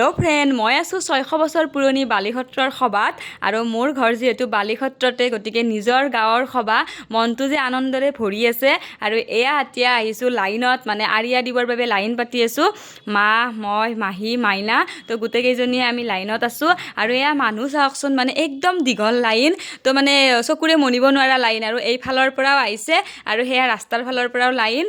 Hello' friend, মই আছোঁ 600 বছৰ পুৰণি বালিসত্ৰৰ সভাত আৰু মোৰ ঘৰ যিহেতু বালিসত্ৰতে, গতিকে নিজৰ গাঁৱৰ সভা, মনটো যে আনন্দৰে ভৰি আছে। আৰু এয়া এতিয়া আহিছোঁ লাইনত, মানে আৰিয়া দিবৰ বাবে লাইন পাতি আছোঁ। মা, মই, মাহী, মাইনা, তো গোটেইকেইজনীয়ে আমি লাইনত আছোঁ। আৰু এয়া মানুহ চাওকচোন, মানে একদম দীঘল লাইন, তো মানে চকুৰে মনিব নোৱাৰা লাইন। আৰু এইফালৰ পৰাও আহিছে আৰু সেয়া ৰাস্তাৰ ফালৰ পৰাও লাইন।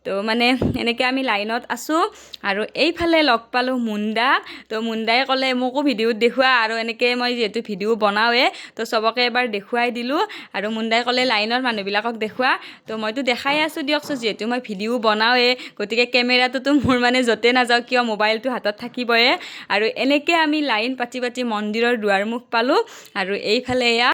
তো মানে এনেকৈ আমি লাইনত আছোঁ। আৰু এইফালে লগ পালোঁ মুণ্ডাক। তো মুণ্ডাই ক'লে মোকো ভিডিঅ'ত দেখুওৱা, আৰু এনেকৈ মই যিহেতু ভিডিঅ' বনাওঁৱে, তো চবকে এবাৰ দেখুৱাই দিলোঁ। আৰু মুণ্ডাই ক'লে লাইনৰ মানুহবিলাকক দেখুওৱা। তো মইতো দেখাই আছোঁ দিয়কচোন, যিহেতু মই ভিডিঅ' বনাওঁৱে, গতিকে কেমেৰাটোতো মোৰ মানে য'তে নাযাওঁ কিয় মোবাইলটো হাতত থাকিবই। আৰু এনেকৈ আমি লাইন পাতি পাতি মন্দিৰৰ দুৱাৰমুখ পালোঁ। আৰু এইফালে এয়া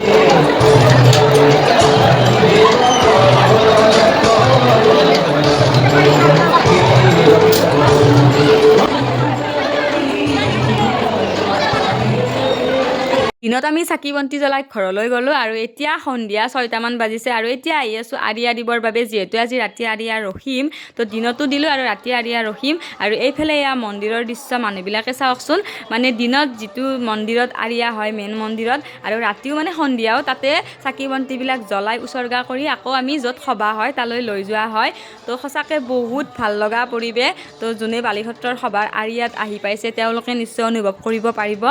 দিনত আমি চাকি বন্তি জ্বলাই ঘৰলৈ গ'লোঁ। আৰু এতিয়া সন্ধিয়া 6টামান বাজিছে আৰু এতিয়া আহি আছোঁ আৰিয়া দিবৰ বাবে, যিহেতু আজি ৰাতি আৰিয়া ৰখিম। তো দিনতো দিলোঁ আৰু ৰাতি আৰিয়া ৰখিম। আৰু এইফালে এয়া মন্দিৰৰ দৃশ্য, মানুহবিলাকে চাওকচোন, মানে দিনত যিটো মন্দিৰত আৰিয়া হয় মেইন মন্দিৰত, আৰু ৰাতিও মানে সন্ধিয়াও তাতে চাকি বন্তিবিলাক জ্বলাই উচৰ্গা কৰি আকৌ আমি য'ত সভা হয় তালৈ লৈ যোৱা হয়। তো সঁচাকৈ বহুত ভাল লগা পৰিৱেশ। তো যোনে বালিসত্ৰৰ সভাৰ আৰিয়াত আহি পাইছে তেওঁলোকে নিশ্চয় অনুভৱ কৰিব পাৰিব।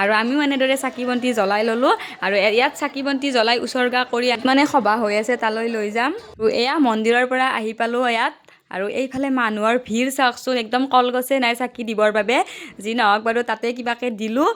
আৰু আমিও এনেদৰে চাকি বন্তি জ্বলাই ল'লোঁ। আৰু ইয়াত চাকি বন্তি জ্বলাই উচৰ্গা কৰি ইয়াত মানে সভা হৈ আছে তালৈ লৈ যাম। আৰু এয়া মন্দিৰৰ পৰা আহি পালোঁ ইয়াত। আৰু এইফালে মানুহৰ ভিৰ চাওকচোন, একদম কলগছে নাই চাকি দিবৰ বাবে। যি নহওক বাৰু, তাতে কিবাকৈ দিলোঁ।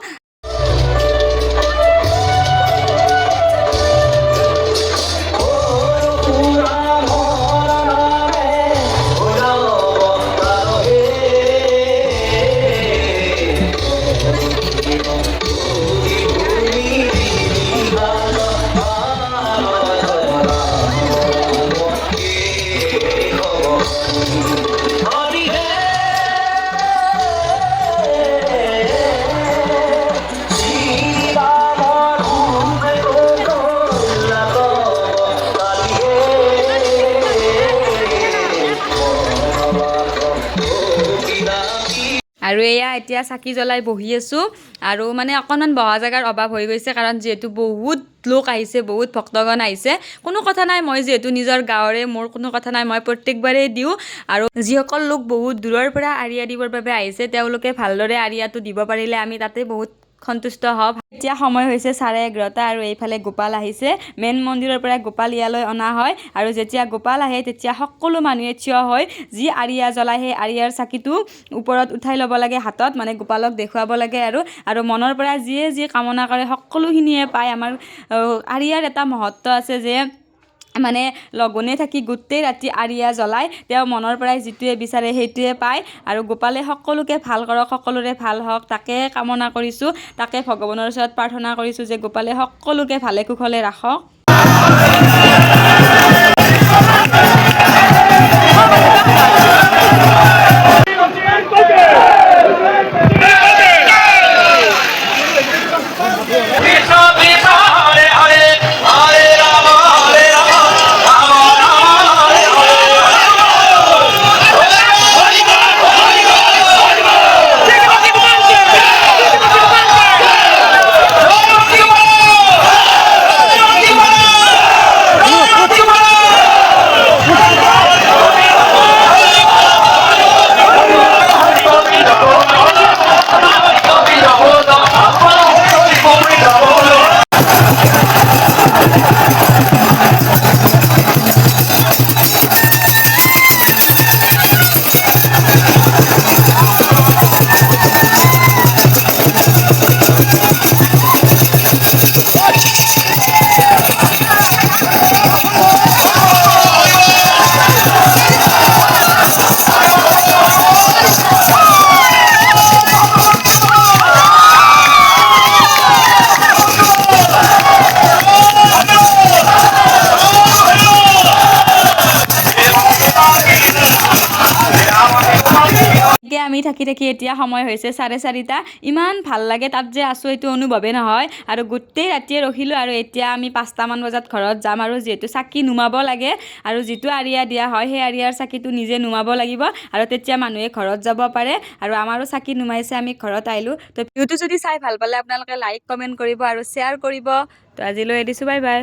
আৰু এয়া এতিয়া চাকি জ্বলাই বহি আছোঁ। আৰু মানে অকণমান বহা জেগাৰ অভাৱ হৈ গৈছে, কাৰণ যিহেতু বহুত লোক আহিছে, বহুত ভক্তগণ আহিছে। কোনো কথা নাই, মই যিহেতু নিজৰ গাঁৱৰে, মোৰ কোনো কথা নাই, মই প্ৰত্যেকবাৰেই দিওঁ। আৰু যিসকল লোক বহুত দূৰৰ পৰা আৰিয়া দিবৰ বাবে আহিছে, তেওঁলোকে ভালদৰে আৰিয়াটো দিব পাৰিলে আমি তাতে বহুত সন্তুষ্ট হওঁ। এতিয়া সময় হৈছে 11:30 আৰু এইফালে গোপাল আহিছে। মেইন মন্দিৰৰ পৰা গোপাল ইয়ালৈ অনা হয়। আৰু যেতিয়া গোপাল আহে তেতিয়া সকলো মানুহে থিয় হৈ যি আৰিয়া জ্বলায় সেই আৰিয়াৰ চাকিটো ওপৰত উঠাই ল'ব লাগে হাতত, মানে গোপালক দেখুৱাব লাগে। আৰু মনৰ পৰা যিয়ে যি কামনা কৰে সকলোখিনিয়ে পায়। আমাৰ আৰিয়াৰ এটা মহত্ব আছে যে মানে লঘোণে থাকি গোটেই ৰাতি আৰিয়া জ্বলাই তেওঁ মনৰ পৰাই যিটোৱে বিচাৰে সেইটোৱে পায়। আৰু গোপালে সকলোকে ভাল কৰক, সকলোৰে ভাল হওক, তাকে কামনা কৰিছোঁ। তাকে ভগৱানৰ ওচৰত প্ৰাৰ্থনা কৰিছোঁ যে গোপালে সকলোকে ভালে কুশলে ৰাখক। আমি থাকি এতিয়া সময় হৈছে 4:30 ইমান ভাল লাগে তাত যে আছোঁ এইটো অনুভৱেই নহয় আৰু গোটেই ৰাতিয়ে ৰখিলোঁ আৰু এতিয়া আমি 5টামান বজাত ঘৰত যাম আৰু যিহেতু চাকি নুমাব লাগে আৰু যিটো আৰিয়া দিয়া হয় সেই আৰিয়াৰ চাকিটো নিজে নুমাব লাগিব আৰু তেতিয়া মানুহে ঘৰত যাব পাৰে আৰু আমাৰো চাকি নুমাইছে আমি ঘৰত আহিলোঁ তো ভিডিঅ'টো যদি চাই ভাল পালে আপোনালোকে লাইক কমেণ্ট কৰিব আৰু শ্বেয়াৰ কৰিব তো আজিলৈ এৰিছোঁ বাই বাই